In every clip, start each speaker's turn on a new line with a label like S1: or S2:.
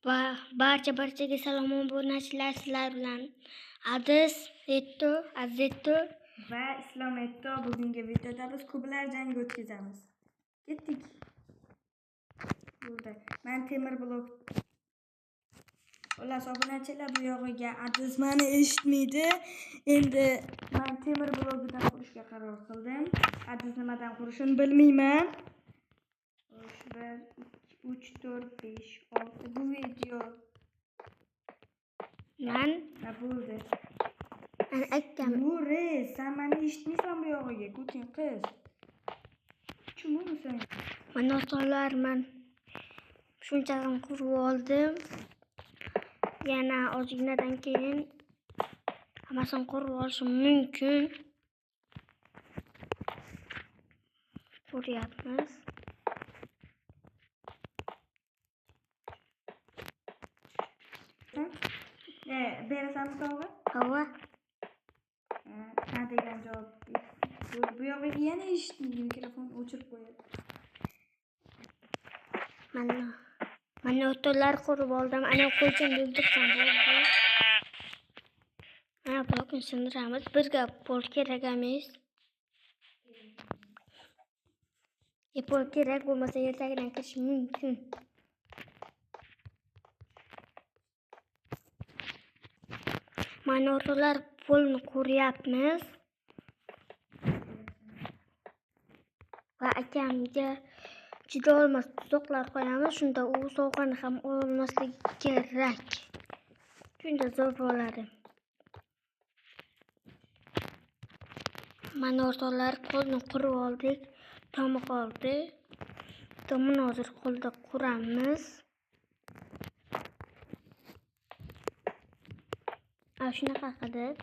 S1: Va barchaga salom obunachilar, sizlar bilan Aziz Etto
S2: va Islom Etto. Bugungi videoda biz kublar jangi o'tkazamiz. Ketdik. Burada men temir blok. Xullas obunachilar, bu yog'iga Aziz meni eshitmaydi. Endi men temir blogidan qurishga qaror qildim. Aziz nimadan qurishini bilmayman. 1 2 3 4 5 6 bu video
S1: men
S2: bo'ldi.
S1: aytdim.
S2: Nure, sen meni eshitmaysan bu yog'iga. Ko'ting qiz. Tushunmaysan?
S1: Mana so'llar men shunchani qurib oldim. Yana ozginadan keyin hammasini qurib olishim mumkin. Ko'ryapmiz.
S2: Berasan sovg'a?
S1: Hava
S2: Ha degan javob. Bu yog'iga yana eshitmaydi, mikrofon o'chirib qo'yadi.
S1: Mana o'to'llar qurib oldim. Ana qo'ychim bildirsam bo'ldi. Mana blokni sindiramiz. Bizga pol kerak emas. Pol kerak bo'lmasa ertagidan kirish mumkin. Mana o'to'llar polni quryapmiz. Va akamga juda olmas tuzoqlar qo'yamiz. Shunda u sovg'ani ham olmasligi kerak. Shunda zo'r bo'ladi. Mana o'rtoqlar, qo'lni qurib oldik. Tomi qoldi. Tomini hozir qo'lda quramiz. Shunaqa qilib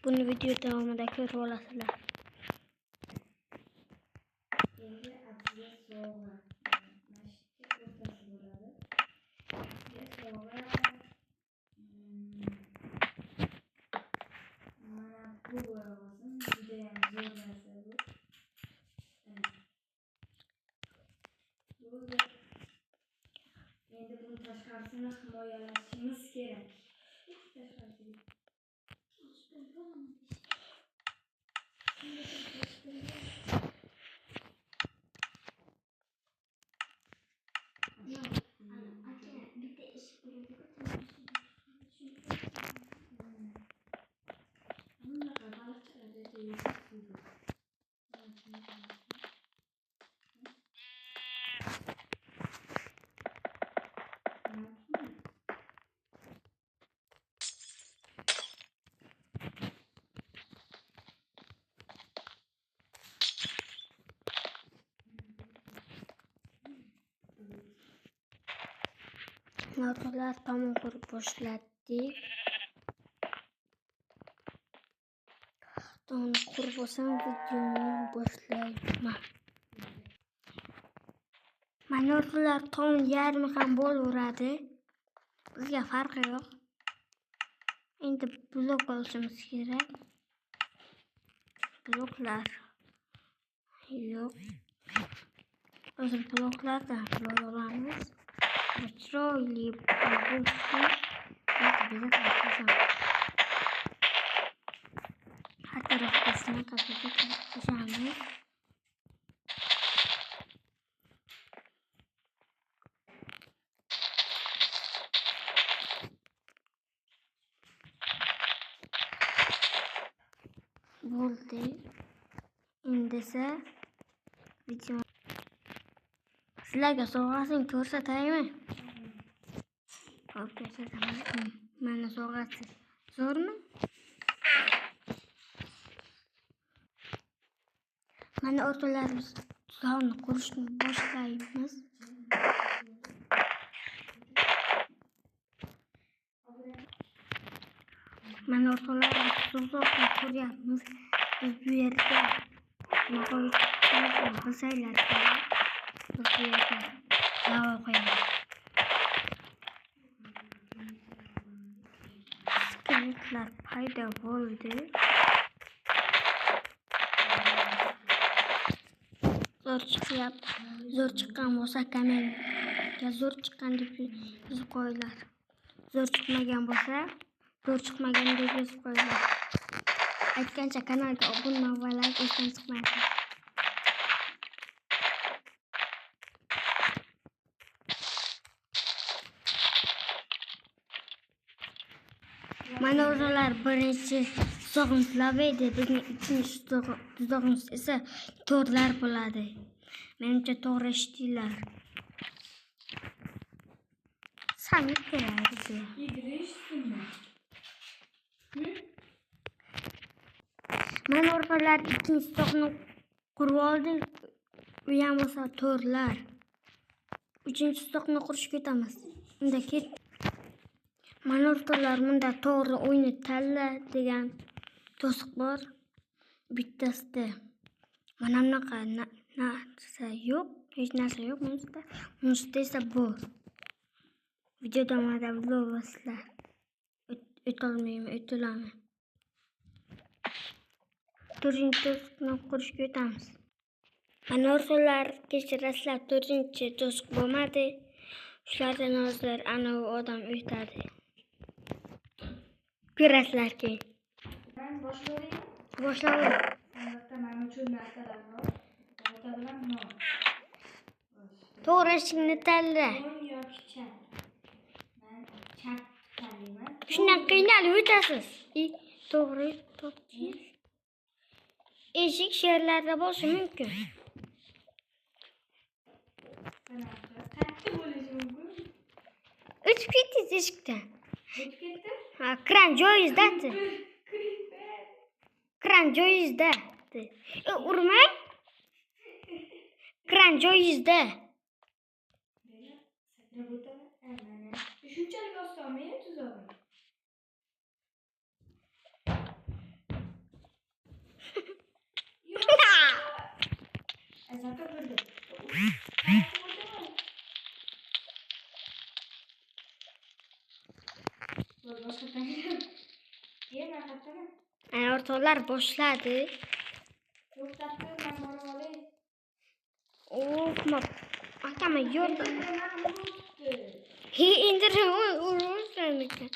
S1: buni video davomida ko'rib olasizlar.
S2: Endi Aziz sovg'a. Mana bu bo'lsin, juda ham zo'r narsa bu. Endi buni tashqarisini himoyalashimiz kerak.
S1: O'rtoqlar, tomon qurib boshladik. Tomon qurib bo'lsam videoni boshlayman. Mana o'rtoqlar, tom yarmi ham bo'laveradi. Bizga farqi yo'q. Endi blok olishimiz kerak. Bloklar yo'q. Hozir bloklardan blok olamiz. Chiroyli bo'lsin. Har tarafga shunaqa qilamiz. Bo'ldi. Endi esa video sizlarga sovg'asini ko'rsataymi? Hop, ko'rsataman. Mana sovg'asi. Zo'rmi? Mana o'rtoqlar, biz tuzog'ni qurishni boshlaymiz. Mana o'rtoqlar, tuzoqni quryapmiz. Biz bu yerga qilsanglar kerak. Bu yerga lava qo'yamiz. Skeletlar paydo bo'ldi. Zo'r chiqqan bo'lsa kanalga zo'r chiqqan deb yozib qo'yinglar. Zo'r chiqmagan bo'lsa, zo'r chiqmagan deb yozib qo'yinglar. Aytgancha kanalga obuna va like esdan chiqmaydi. Mana o'shalar birinchi tuzog'imiz lava edi, bizning ikkinchi tuzog'imiz esa to'rlar bo'ladi. Menimcha to'g'ri eshitdinglar. Sami kerak. Mana o'shalar ikkinchi tuzoqni qurib oldik. U ham bo'lsa to'rlar. Uchinchi tuzoqni qurishga ketamiz. Unda ket. Mana o'rtoqlar, bunda to'g'ri o'yinni tanla degan to'siq bor. Bittasida mana bunaqa narsa yo'q, hech narsa yo'q bunisida. Bunisida esa bor. Video davomida bilasizlar. O'tolmayman. To'rtinchi to'siqni qurishga o'tamiz. Mana o'rtoqlar, kechirasizlar, to'rtinchi to'siq bo'lmadi. Shulardan hozir ana u odam o'tadi. Ko'rasizlar keyin.
S2: Ben boshlayman.
S1: Boshlayman.
S2: Mana uchun narsalarni bilan non.
S1: To'g'ri eshikni tanla.
S2: Non yoki chat. Men chat tanlayman.
S1: Shundan qiynalib o'tasiz. To'g'ri topdingiz. Eshik she'rlarda bo'lishi mumkin.
S2: Qayerda bo'lishi mumkin?
S1: O'tib ketdingiz eshikdan.
S2: O'tib ketdim?
S1: Ha, kran joyizda. Kran joyizda. Urmang. Kran joyizda.
S2: Sakrab o'taman. Shunchalik osonmi tuzog'i? Sakrab o'rdim.
S1: Ana o'rtoqlar boshladi.
S2: To'xtatdim, men borib olay.
S1: Akam yordam. Endi urishamikan.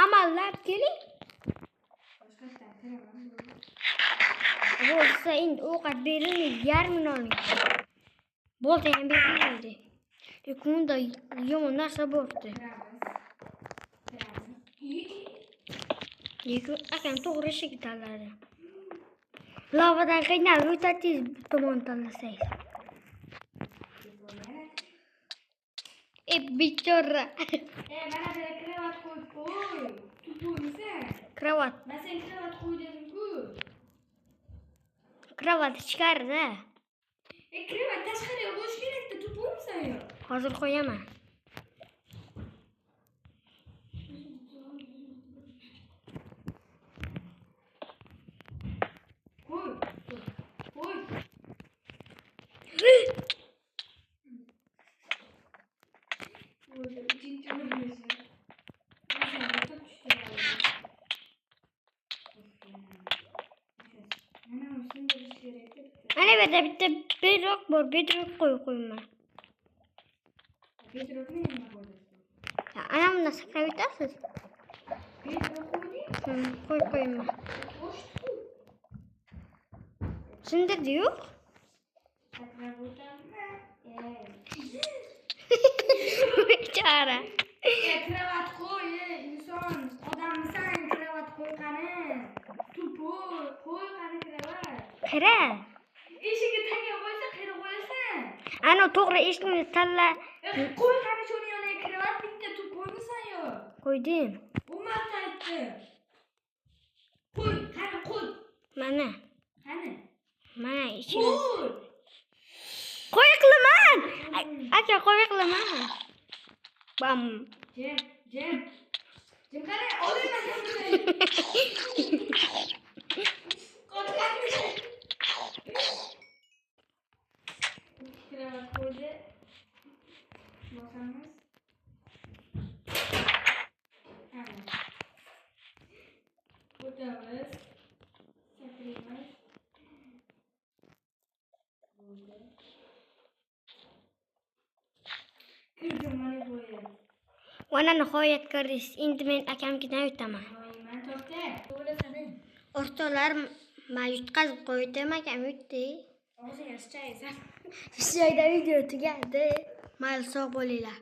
S1: Amallab keling. Bo'lsa endi ovqat berilmaydi, yarmini oling. Bo'ldi ham berilmaydi. Lekin unda yomon narsa bordi. Lekin akam to'g'ri eshik tanladi. Lavadan qiynalib o'tadingiz, bir tomon tanlasangiz. Bichora.
S2: Mana bu kravat qo'yib qo'y. Tupurmisan?
S1: Kravat.
S2: Men sen kravat qo'y dedim-ku.
S1: Kravat ichkarida.
S2: Kravat tashqariga qo'yish kerak-da, tupurmisan yo?
S1: Hozir qo'yaman.
S2: Qo'y. Uchinchi urinishi.
S1: Ana bu yerda bitta bedrock bor, bedrock qo'yman.
S2: Bedrockni nima qo'yasiz?
S1: Ana bunda sakrab o'tasiz.
S2: Bedrock qo'yding?
S1: Qo'yman. Tushundingiz yo'q?
S2: Sakrab o'taman.
S1: Bichora.
S2: Kravat qo'y, inson. Odammisan, kravat qo'y qani. Tupur, qo'y qani kravat.
S1: Qira.
S2: Eshikni tagiga qo'ysa, qira qo'yasan.
S1: Ana to'g'ri eshikni tanla.
S2: Qo'y qani shuni yoniga kravat bitta tupurmisan yo?
S1: Qo'ydim.
S2: U marta aytdi. Qo'y, qani qo'y.
S1: Mana.
S2: Qani?
S1: Mana ichini.
S2: Qo'y.
S1: Qo'y qilaman. Aka qo'y qilaman. Bam.
S2: Jim qani? Olayman seni. Kravat qo'ydi. Bosamiz. O'tamiz. Sakraymiz. video mana nihoyat.
S1: Mana nihoyat ko'rdingiz. Endi men akamnikidan o'taman.
S2: Man to'xta. To'g'risini.
S1: O'rtoqlar, men yutqazib qo'ydim, akam yutdi.
S2: Og'zingga shaysan.
S1: Shu joyda video tugadi. Mayli, sog' bo'linglar.